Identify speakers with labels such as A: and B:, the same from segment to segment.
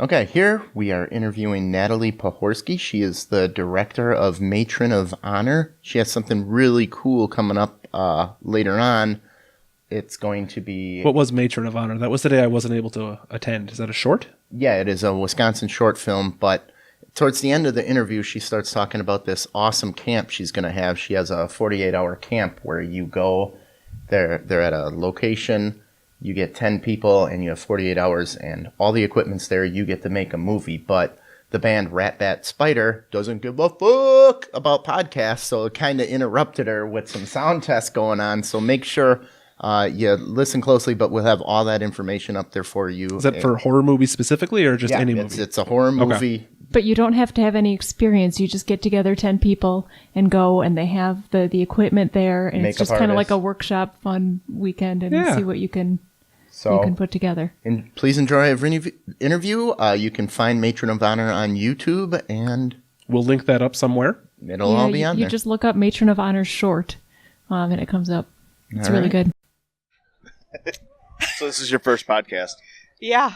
A: Okay, here we are interviewing Natalie Pohorski. She is the director of Matron of Honor. She has something really cool coming up later on. It's going to be...
B: What was Matron of Honor? That was the day I wasn't able to attend. Is that a short?
A: Yeah, it is a Wisconsin short film, but towards the end of the interview, she starts talking about this awesome camp she's going to have. She has a 48-hour camp where you go, they're at a location, you get 10 people, and you have 48 hours, and all the equipment's there. You get to make a movie, but the band Rat Bat Spider doesn't give a fuck about podcasts, so it kind of interrupted her with some sound tests going on. So make sure you listen closely, but we'll have all that information up there for you.
B: Is that for horror movies specifically, or just any movie?
A: It's a horror movie.
B: Okay.
C: But you don't have to have any experience. You just get together 10 people and go, and they have the equipment there, and it's just kind of like a workshop fun weekend, and see what you can put together.
A: And please enjoy our interview. You can find Matron of Honor on YouTube, and
B: we'll link that up somewhere.
A: It'll all be on there.
C: You just look up Matron of Honor short, and it comes up. It's really good.
D: So this is your first podcast?
E: Yeah.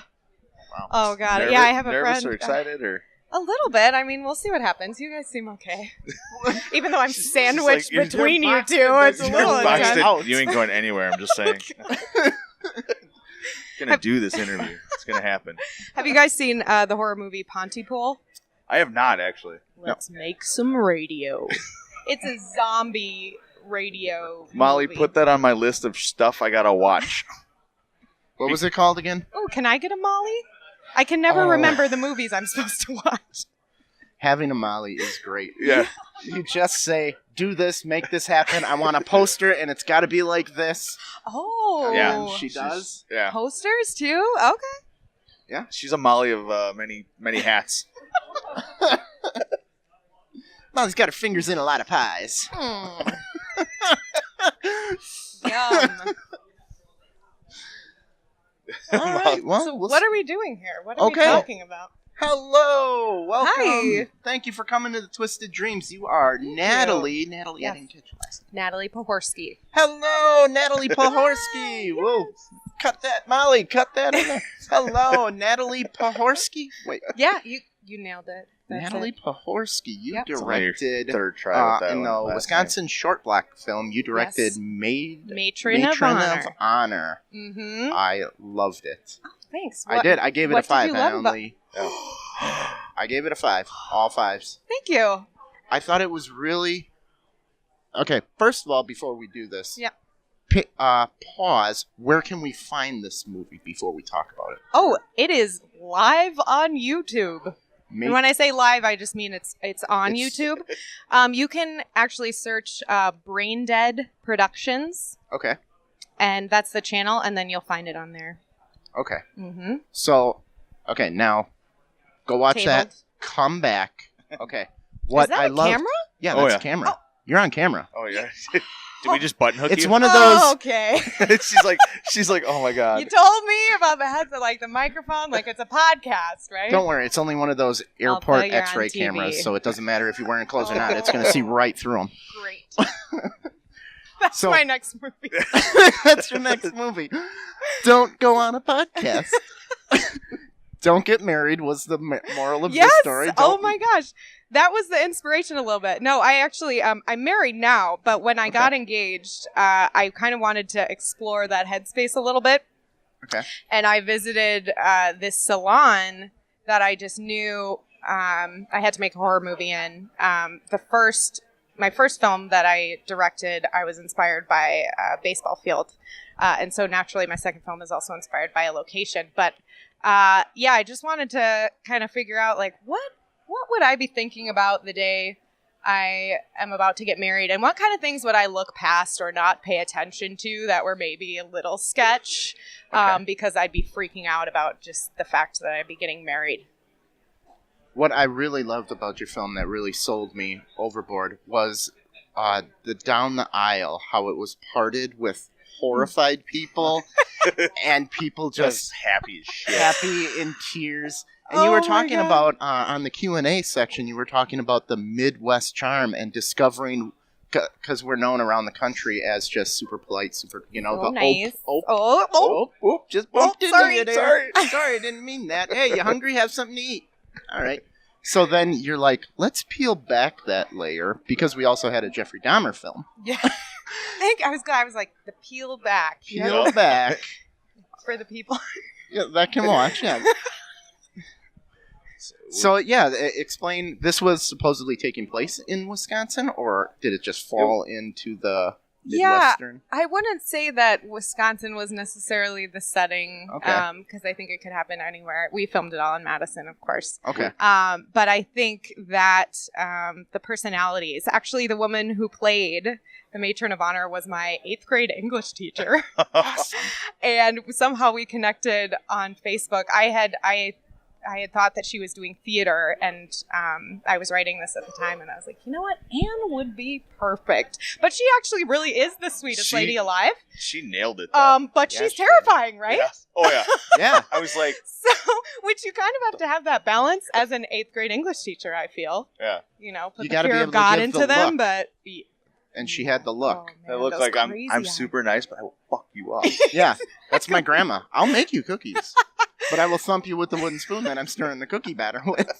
D: Wow.
E: Oh, God.
D: Nervous,
E: yeah, I have a
D: nervous
E: friend.
D: Or excited? Or
E: a little bit. I mean, we'll see what happens. You guys seem okay. Even though I'm sandwiched between you two, it's a little intense.
D: You ain't going anywhere, I'm just saying. Gonna do this interview. It's gonna happen.
E: Have you guys seen the horror movie Pontypool?
D: I have not, actually.
E: Let's make some radio. It's a zombie radio
D: Molly,
E: movie.
D: put that on my list of stuff I gotta watch.
A: What was it called again?
E: Oh, can I get a Molly? I can never remember the movies I'm supposed to watch.
A: Having a Molly is great.
D: Yeah.
A: You just say, do this, make this happen. I want a poster, and it's got to be like this.
E: Oh.
D: Yeah.
A: She does.
D: Yeah.
E: Posters, too? Okay.
D: Yeah. She's a Molly of many hats.
A: Molly's got her fingers in a lot of pies.
E: Yum.
A: All right. Well,
E: So what are we doing here? What are we talking about?
A: Hello. Welcome.
E: Hi.
A: Thank you for coming to the Twisted Dreams. You are Natalie. Natalie,
E: Yes.
A: I didn't catch your last name.
E: Natalie Pohorski.
A: Hello, Natalie Pohorski. Whoa. Cut that, Molly. Cut that in there. Hello, Natalie Pohorski. Wait.
E: Yeah, you nailed it. That's
A: Natalie
E: it.
A: Pohorski, you
E: Yep.
A: directed
D: Third try with that
A: in
D: one,
A: the
D: last
A: Wisconsin short block film. You directed
E: Yes.
A: Matron
E: of Honor.
A: of Honor.
E: Mm-hmm.
A: I loved it.
E: Thanks.
A: I did. I gave it a
E: what
A: 5.
E: did you
A: I
E: love about-
A: only. I gave it a 5. All 5s.
E: Thank you.
A: I thought it was really. Okay. First of all, before we do this,
E: Yeah.
A: Pause. Where can we find this movie before we talk about it?
E: Oh, it is live on YouTube. And when I say live, I just mean it's on YouTube. You can actually search Brain Dead Productions,
A: Okay.
E: and that's the channel, and then you'll find it on there.
A: Okay.
E: Mm-hmm.
A: So, okay, now go watch that.
E: Tabled.
A: Come back. Okay. What
E: Is that
A: I
E: a
A: love.
E: camera?
A: Yeah,
D: Oh,
A: that's
D: yeah.
A: a camera. You're on camera.
D: Oh, yeah. Did we just button hook
A: It's
D: you?
A: one of those.
E: Oh, okay.
D: she's like, oh my god.
E: You told me about the headset, like the microphone, like it's a podcast, right?
A: Don't worry, it's only one of those
E: I'll
A: airport
E: tell you're on
A: X-ray
E: TV.
A: cameras, so it doesn't matter if you're wearing clothes or not. It's going to see right through them.
E: Great. That's
A: So-
E: my next movie.
A: That's your next movie. Don't go on a podcast. Don't get married was the moral of
E: Yes.
A: the story.
E: Oh my gosh. That was the inspiration a little bit. No, I actually, I'm married now, but when I got engaged, I kind of wanted to explore that headspace a little bit.
A: Okay.
E: And I visited this salon that I just knew I had to make a horror movie in. My first film that I directed, I was inspired by a baseball field. And so naturally, my second film is also inspired by a location. But yeah, I just wanted to kind of figure out, like, what would I be thinking about the day I am about to get married? And what kind of things would I look past or not pay attention to that were maybe a little sketch?
A: Okay.
E: Because I'd be freaking out about just the fact that I'd be getting married.
A: What I really loved about your film that really sold me overboard was the down the aisle, how it was parted with horrified people and people just
D: happy as shit.
A: happy in tears. And you were
E: Oh my
A: talking
E: God.
A: about, on the Q&A section, you were talking about the Midwest charm and discovering because we're known around the country as just super polite, super,
E: nice.
A: Just bumped into
E: sorry,
A: you there. Sorry, I didn't mean that. Hey, you hungry? Have something to eat. All right. So then you're like, let's peel back that layer, because we also had a Jeffrey Dahmer film.
E: Yeah. I think I was like, the peel back.
A: Peel back.
E: For the people.
A: Yeah, that can watch, yeah. So, yeah, explain, this was supposedly taking place in Wisconsin, or did it just fall into the Midwestern?
E: Yeah, I wouldn't say that Wisconsin was necessarily the setting, because I think it could happen anywhere. We filmed it all in Madison, of course.
A: Okay.
E: But I think that the personalities, actually the woman who played the Matron of Honor was my 8th grade English teacher.
A: Awesome.
E: And somehow we connected on Facebook. I had thought that she was doing theater, and I was writing this at the time, and I was like, you know what? Anne would be perfect. But she actually really is the sweetest lady alive.
D: She nailed it, though.
E: But she's terrifying, right?
D: Yeah. Oh, yeah.
A: Yeah.
D: I was like...
E: So, which you kind of have to have that balance as an 8th grade English teacher, I feel.
D: Yeah.
E: Put
A: you
E: the fear of God into them, but...
A: And she had the look.
E: Oh,
D: it looked like I'm super nice, but I will fuck you up.
A: Yeah, that's my grandma. I'll make you cookies, but I will thump you with the wooden spoon that I'm stirring the cookie batter with.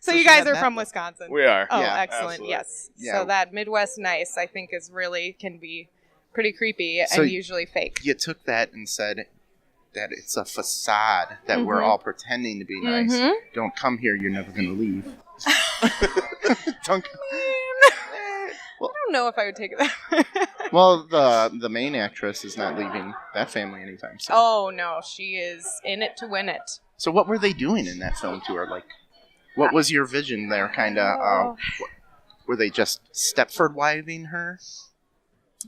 E: So you guys are from Wisconsin?
D: We are.
E: Oh,
A: yeah,
E: excellent.
D: Absolutely.
E: Yes.
A: Yeah.
E: So that Midwest nice, I think, can be pretty creepy
A: So
E: and usually fake.
A: You took that and said that it's a facade, that we're all pretending to be nice.
E: Mhm.
A: Don't come here, you're never going to leave. Don't.
E: I don't know if I would take it that.
A: Well, the main actress is not leaving that family anytime soon.
E: Oh, no. She is in it to win it.
A: So what were they doing in that film to her? Like, what was your vision there, kind of? Were they just Stepford wiving her?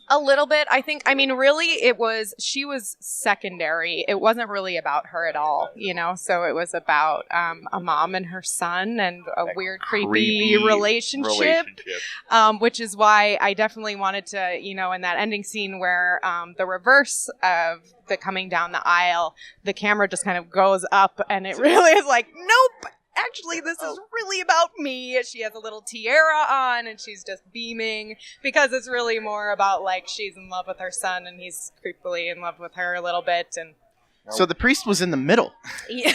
E: A little bit, I think. I mean, really, she was secondary. It wasn't really about her at all, So it was about a mom and her son and a weird, creepy relationship. Which is why I definitely wanted to, in that ending scene where the reverse of the coming down the aisle, the camera just kind of goes up and it really is like, nope. Actually, this is really about me. She has a little tiara on and she's just beaming, because it's really more about like she's in love with her son and he's creepily in love with her a little bit. And
A: so the priest was in the middle,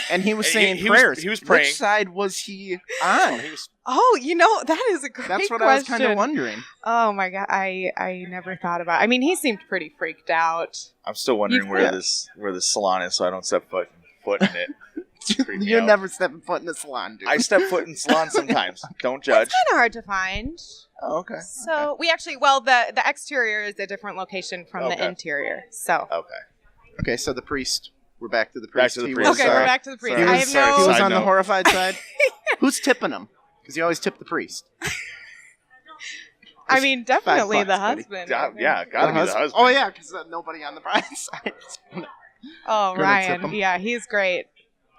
A: and he was saying prayers.
D: He was praying.
A: Which side was he on?
E: That is a great question.
A: That's what I was kind of wondering.
E: Oh my God, I never thought about it. I mean, he seemed pretty freaked out.
D: I'm still wondering where this salon is, so I don't step foot in it.
A: You're never stepping foot in the salon, dude.
D: I step foot in salon sometimes. Don't judge.
E: It's kind of hard to find.
A: Oh, okay.
E: So we actually, the exterior is a different location from the interior. So
A: Okay, so the priest. We're back to the priest.
D: We're
E: back to the priest.
A: He was on the horrified side. Who's tipping him? Because you always tip the priest.
E: I mean, definitely the husband.
D: Gotta be the husband.
A: Oh yeah, because nobody on the bride side.
E: Oh, Ryan. Yeah, he's great.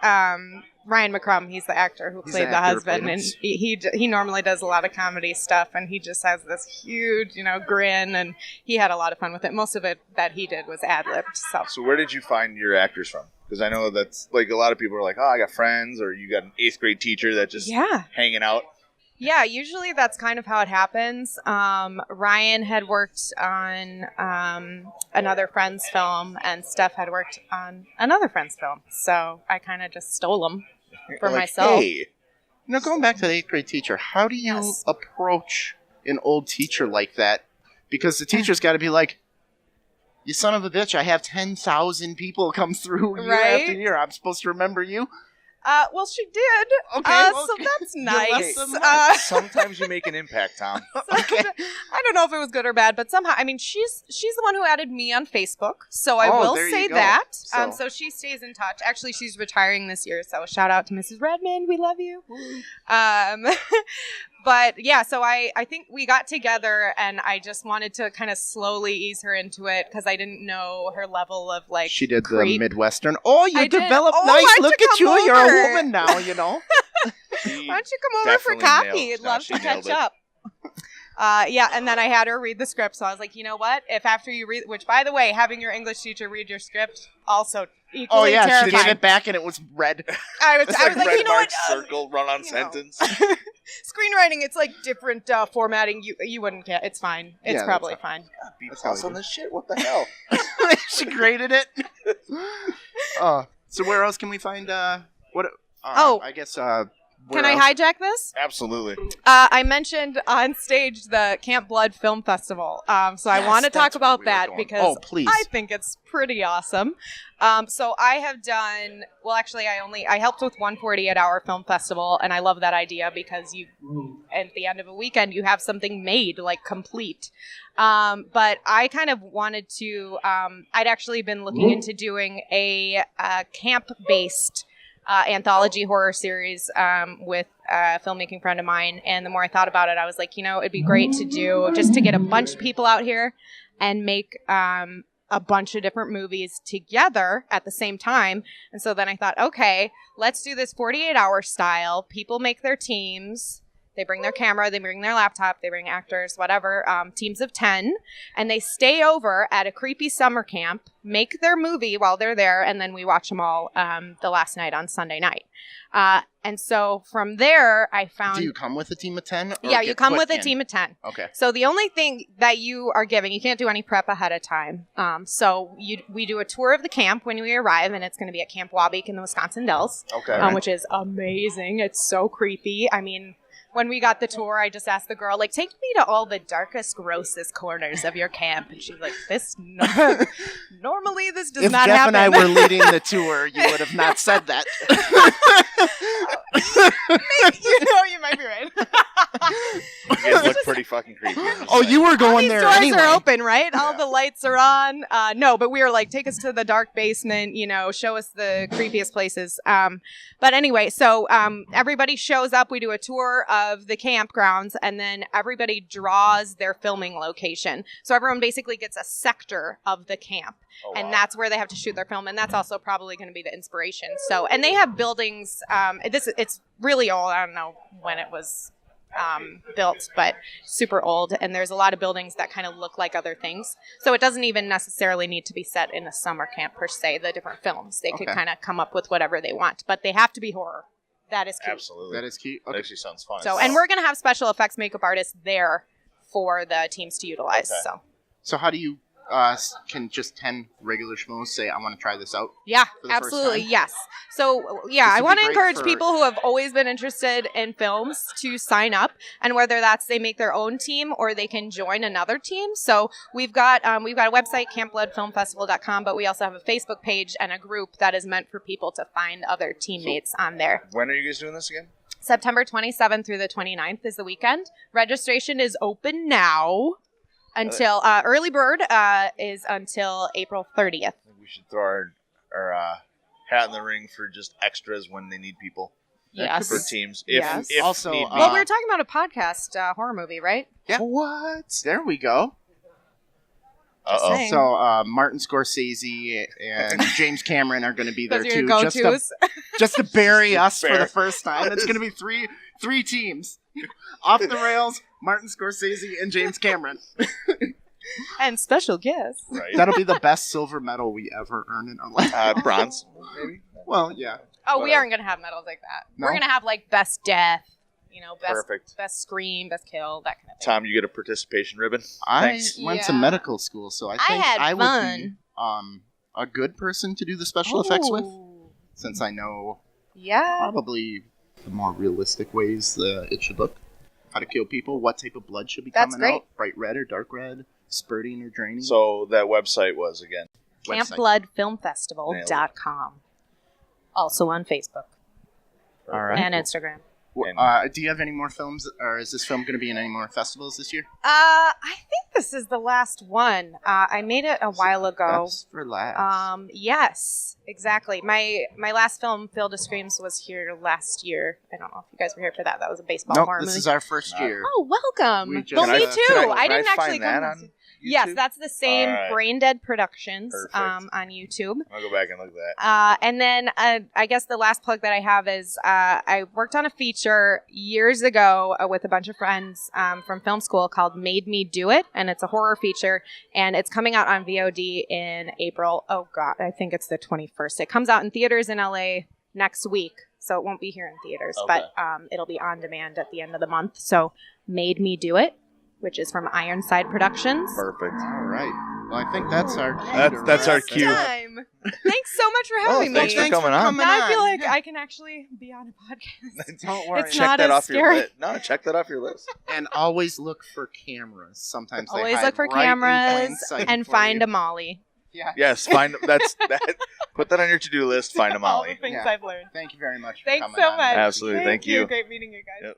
E: Ryan McCrum, he's the actor who played the husband, and he normally does a lot of comedy stuff, and he just has this huge, grin, and he had a lot of fun with it. Most of it that he did was ad-libbed. So
D: where did you find your actors from? Because I know that's like a lot of people are like, oh, I got friends, or you got an 8th grade teacher that just hanging out.
E: Yeah, usually that's kind of how it happens. Ryan had worked on another friend's film, and Steph had worked on another friend's film. So I kind of just stole them for myself.
A: Hey. Going back to the 8th grade teacher, how do you approach an old teacher like that? Because the teacher's got to be like, you son of a bitch, I have 10,000 people come through year after year. I'm supposed to remember you?
E: Well, she did.
A: Okay,
E: so that's nice.
D: Sometimes you make an impact, Tom.
A: Okay.
E: I don't know if it was good or bad, but somehow, I mean, she's the one who added me on Facebook, so I will say that. So she stays in touch. Actually, she's retiring this year, so shout out to Mrs. Redmond. We love you. But yeah, so I think we got together, and I just wanted to kind of slowly ease her into it because I didn't know her level of like.
A: She did
E: creep.
A: the Midwestern. Oh, you developed nice.
E: Why
A: Look at you. You're a woman now.
E: Why don't you come over for coffee? I'd love to catch up. And then I had her read the script. So I was like, you know what? If after you read, which by the way, having your English teacher read your script also equally terrifying.
A: She gave it back and it was red.
E: I was like, you know what?
D: Circle, run on sentence.
E: Screenwriting, it's like different formatting. You wouldn't get. It's fine. It's probably fine.
D: Be plus on this shit. What the hell?
A: She graded it. So where else can we find what? I guess.
E: Can I hijack this?
D: Absolutely.
E: I mentioned on stage the Camp Blood Film Festival. So I want to talk about that because I think it's pretty awesome. So I have done, well, actually, I helped with one 48-hour film festival, and I love that idea because at the end of a weekend, you have something made, like complete. But I kind of wanted to, I'd actually been looking into doing a camp-based anthology horror series with a filmmaking friend of mine. And the more I thought about it, I was like, it'd be great to do just to get a bunch of people out here and make a bunch of different movies together at the same time. And so then I thought, okay, let's do this 48-hour style. People make their teams. They bring their camera, they bring their laptop, they bring actors, whatever, teams of 10, and they stay over at a creepy summer camp, make their movie while they're there, and then we watch them all the last night on Sunday night. And so from there, I found...
A: Do you come with a team of 10?
E: Yeah, you come with a team of 10.
A: Okay.
E: So the only thing that you are given, you can't do any prep ahead of time. So we do a tour of the camp when we arrive, and it's going to be at Camp Wawbeek in the Wisconsin Dells, which is amazing. It's so creepy. I mean... When we got the tour, I just asked the girl, like, take me to all the darkest, grossest corners of your camp. And she's like, normally this does not happen. If
A: Jeff and I were leading the tour, you would have not said that.
E: You might be right.
D: You guys look pretty fucking creepy.
A: You were going there anyway.
E: All these doors are open, right? Yeah. All the lights are on. No, but we were like, take us to the dark basement, show us the creepiest places. But anyway, so everybody shows up. We do a tour of the campgrounds, and then everybody draws their filming location. So everyone basically gets a sector of the camp. And that's where they have to shoot their film, and that's also probably going to be the inspiration. So, and they have buildings. It's really old. I don't know when it was built, but super old. And there's a lot of buildings that kind of look like other things. So it doesn't even necessarily need to be set in a summer camp per se. The different films, they could kind of come up with whatever they want, but they have to be horror. That is key.
D: Absolutely,
A: that is key.
D: That actually sounds fun.
E: So, and we're going to have special effects makeup artists there for the teams to utilize.
A: So how do you? Can just 10 regular schmoes say, I want to try this out?
E: Yeah, absolutely. Yes. So, I want to encourage people who have always been interested in films to sign up, and whether that's they make their own team or they can join another team. So we've got a website, campbloodfilmfestival.com, but we also have a Facebook page and a group that is meant for people to find other teammates on there.
D: When are you guys doing this again?
E: September 27th through the 29th is the weekend. Registration is open now. Until early bird is until April 30th.
D: I think we should throw our hat in the ring for just extras when they need people.
E: Yes.
D: For teams.
E: Yes.
D: If
A: also,
D: need be.
E: Well, we were talking about a podcast horror movie, right?
A: Yeah. What? There we go.
E: Uh-oh.
A: So Martin Scorsese and James Cameron are going to be there too, just to bury us for the first time. It's going to be three teams. Off the rails, Martin Scorsese and James Cameron.
E: And special guests.
D: Right.
A: That'll be the best silver medal we ever earn in our life.
D: Bronze, maybe?
A: Well, yeah.
E: Oh, we aren't going to have medals like that. No? We're going to have like best death, best scream, best kill, that kind of thing.
D: Tom, you get a participation ribbon?
A: I went to medical school, so I think I would be a good person to do the special effects with, since I know probably the more realistic ways it should look. How to kill people, what type of blood should be coming out, bright red or dark red, spurting or draining.
D: So that website was, again?
E: CampBloodFilmFestival.com. Also on Facebook.
A: All right.
E: And Instagram.
A: Do you have any more films, or is this film going to be in any more festivals this year?
E: I think this is the last one. I made it a while ago.
A: Best for last.
E: Yes, exactly. My last film, Field of Screams, was here last year. I don't know if you guys were here for that. That was a baseball horror movie.
A: This is our first year.
E: Oh, welcome. Me too. I didn't actually come on Yes, that's the same Brain Dead Productions on YouTube.
D: I'll go back and look at that.
E: And then I guess the last plug that I have is I worked on a feature years ago with a bunch of friends from film school called Made Me Do It. And it's a horror feature. And it's coming out on VOD in April. Oh, God. I think it's the 21st. It comes out in theaters in LA next week. so it won't be here in theaters,
D: Okay.
E: but it'll be on demand at the end of the month. So Made Me Do It, which is from Ironside Productions.
D: Perfect.
A: All right. Well, I think that's our
D: That's our cue.
E: Time. Thanks so much for having me.
D: Thanks for coming on.
E: Now I feel like I can actually be on a podcast.
A: Don't worry.
E: It's
D: Check
E: not
D: that
E: as
D: off your
E: scary.
D: list. No, check that off your list.
A: And always look for cameras. Sometimes they
E: Always
A: hide
E: look for
A: right in plain
E: cameras
A: sight
E: and
A: for
E: find
A: you.
E: a Molly.
A: Yeah.
D: Yes, that. Put that on your to-do list. Find a
E: All
D: Molly.
E: the things
A: Yeah.
E: I've learned.
A: Thank you very much for
E: Thanks
A: coming
E: so
A: on.
E: much.
D: Absolutely. Thank you.
E: Great meeting you guys.
D: Yep.